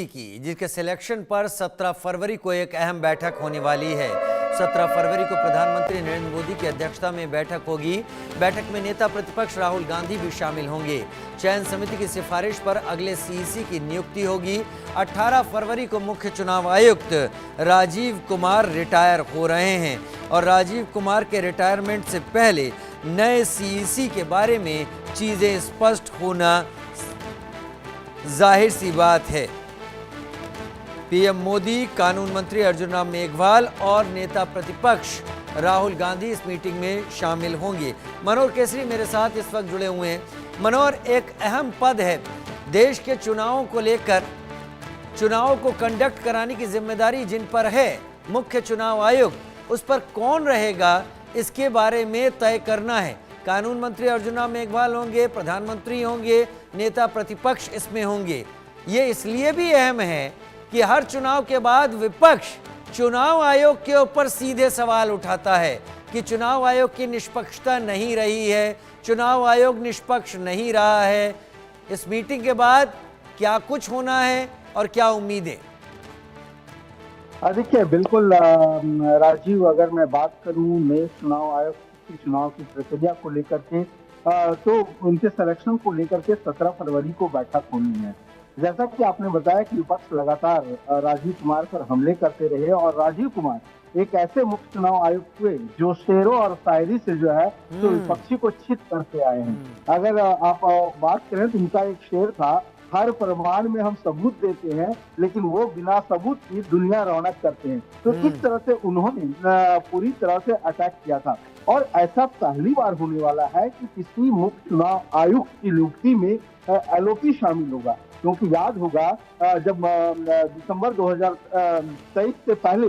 की, जिसके सिलेक्शन पर 17 फरवरी को एक अहम बैठक होने वाली है। 17 फरवरी को प्रधानमंत्री नरेंद्र मोदी की अध्यक्षता में बैठक होगी। बैठक में नेता प्रतिपक्ष राहुल गांधी भी शामिल होंगे। चयन समिति की सिफारिश पर अगले सीईसी की नियुक्ति होगी। 18 फरवरी को मुख्य चुनाव आयुक्त राजीव कुमार रिटायर हो रहे हैं और राजीव कुमार के रिटायरमेंट से पहले नए सीईसी के बारे में चीजें स्पष्ट होना जाहिर सी बात है। पीएम मोदी, कानून मंत्री अर्जुन राम मेघवाल और नेता प्रतिपक्ष राहुल गांधी इस मीटिंग में शामिल होंगे। मनोहर केसरी मेरे साथ इस वक्त जुड़े हुए हैं। मनोहर, एक अहम पद है देश के चुनावों को लेकर, चुनाव को कंडक्ट कराने की जिम्मेदारी जिन पर है, मुख्य चुनाव आयुक्त, उस पर कौन रहेगा इसके बारे में तय करना है। कानून मंत्री अर्जुन राम मेघवाल होंगे, प्रधानमंत्री होंगे, नेता प्रतिपक्ष इसमें होंगे। ये इसलिए भी अहम है कि हर चुनाव के बाद विपक्ष चुनाव आयोग के ऊपर सीधे सवाल उठाता है कि चुनाव आयोग की निष्पक्षता नहीं रही है, चुनाव आयोग निष्पक्ष नहीं रहा है। इस मीटिंग के बाद क्या कुछ होना है और क्या उम्मीदें? देखिए, बिल्कुल राजीव, अगर मैं बात करूं नए चुनाव आयोग की चुनाव की प्रक्रिया को लेकर के, तो उनके सिलेक्शन को लेकर के 17 फरवरी को बैठक होनी है। जैसा कि आपने बताया कि विपक्ष लगातार राजीव कुमार पर हमले करते रहे और राजीव कुमार एक ऐसे मुख्य चुनाव आयुक्त हुए जो शेरों और शायरी से जो है तो विपक्षी को चित करते आए हैं। अगर आप बात करें तो उनका एक शेर था, हर प्रमाण में हम सबूत देते हैं लेकिन वो बिना सबूत की दुनिया रौनक करते हैं। तो इस तरह से उन्होंने पूरी तरह से अटैक किया था और ऐसा पहली बार होने वाला है कि किसी मुख्य चुनाव आयुक्त की नियुक्ति में एलओपी शामिल होगा। क्योंकि याद होगा जब दिसंबर 2023 से पहले,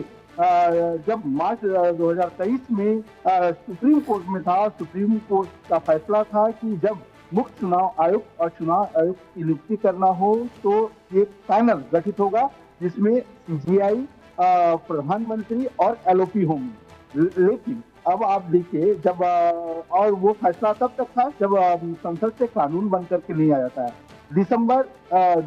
जब मार्च 2023 में सुप्रीम कोर्ट में था, सुप्रीम कोर्ट का फैसला था कि जब मुख्य चुनाव आयुक्त और चुनाव आयुक्त की नियुक्ति करना हो तो एक पैनल गठित होगा जिसमें सीजीआई, प्रधानमंत्री और एलओपी होंगे। लेकिन अब आप देखिए, जब और वो फैसला तब तक था जब संसद से कानून बन करके नहीं आ जाता है। दिसंबर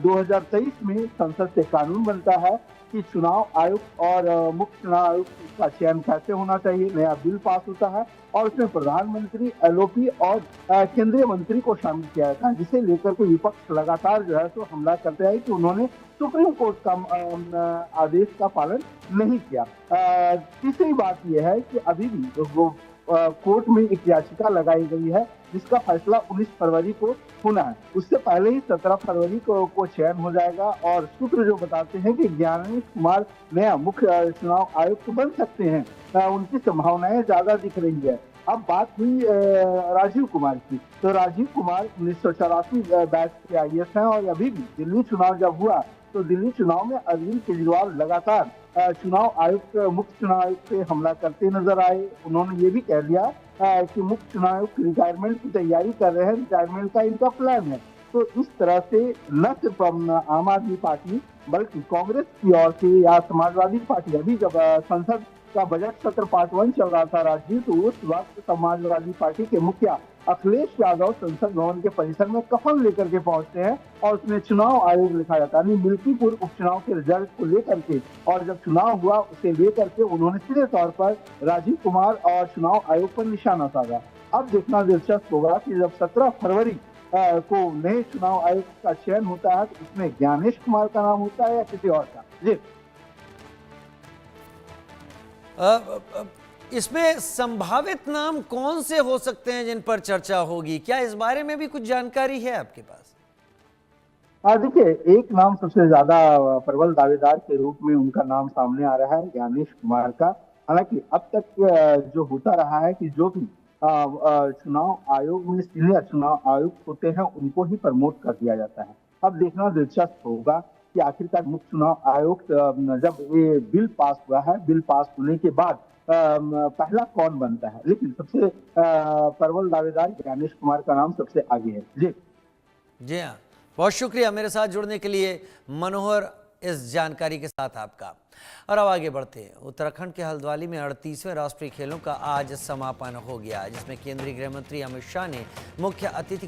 2023 में संसद से कानून बनता है कि चुनाव आयुक्त और मुख्य चुनाव आयुक्त का चयन कैसे होना चाहिए। नया बिल पास होता है और उसमें प्रधानमंत्री, एलओपी और केंद्रीय मंत्री को शामिल किया जाता है, जिसे लेकर के विपक्ष लगातार जो है तो हमला करते हैं कि उन्होंने सुप्रीम कोर्ट का आदेश का पालन नहीं किया। तीसरी बात यह है कि अभी भी वो कोर्ट में एक याचिका लगाई गई है जिसका फैसला 19 फरवरी को होना है। उससे पहले ही 17 फरवरी को चयन हो जाएगा और सूत्र जो बताते हैं कि ज्ञानेश कुमार नया मुख्य चुनाव आयुक्त बन सकते हैं, उनकी संभावनाएं ज्यादा दिख रही है। अब बात हुई राजीव कुमार की, तो राजीव कुमार 1984 बैच के आईएएस हैं और अभी भी दिल्ली चुनाव जब हुआ तो दिल्ली चुनाव में अरविंद केजरीवाल लगातार चुनाव आयुक्त, मुख्य चुनाव आयुक्त पे हमला करते नजर आए। उन्होंने ये भी कह दिया कि मुख्य चुनाव आयुक्त रिटायरमेंट की तैयारी कर रहे हैं, रिटायरमेंट का इनका प्लान है। तो इस तरह से न सिर्फ आम आदमी पार्टी बल्कि कांग्रेस की ओर से या समाजवादी पार्टी, अभी जब संसद का बजट सत्र पार्ट 1 चल रहा था राजीव, तो उस वक्त समाजवादी पार्टी के मुखिया अखिलेश यादव संसद भवन के परिसर में कफन लेकर के पहुंचते हैं और उसमें चुनाव आयोग लिखा जाता है, यानी मिल्कीपुर उपचुनाव के रिजल्ट को लेकर के। और जब चुनाव हुआ उसे लेकर के उन्होंने सीधे तौर पर राजीव कुमार और चुनाव आयोग पर निशाना साधा। अब देखना दिलचस्प होगा कि जब 17 फरवरी को नए चुनाव आयुक्त का चयन होता है तो इसमें ज्ञानेश कुमार का नाम होता है या किसी और का। जी, इसमें संभावित नाम कौन से हो सकते हैं जिन पर चर्चा होगी? क्या इस बारे में भी कुछ जानकारी है आपके पास? देखिए, एक नाम सबसे ज्यादा प्रबल दावेदार के रूप में उनका नाम सामने आ रहा है, ज्ञानेश कुमार का। हालांकि अब तक जो होता रहा है कि जो भी चुनाव आयोग में सीनियर चुनाव आयुक्त होते हैं उनको ही प्रमोट कर दिया जाता है। अब देखना दिलचस्प होगा कि आखिरकार मुख्य चुनाव आयुक्त जब ये बिल पास हुआ है, बिल पास होने के बाद पहला कौन बनता है। लेकिन सबसे प्रबल दावेदार ज्ञानेश कुमार का नाम सबसे आगे है। जी हाँ, बहुत शुक्रिया मेरे साथ जुड़ने के लिए मनोहर, इस जानकारी के साथ आपका। और अब आगे बढ़ते हैं। उत्तराखंड के हल्द्वानी में 38वें राष्ट्रीय खेलों का आज समापन हो गया, जिसमें केंद्रीय गृह मंत्री अमित शाह ने मुख्य अतिथि के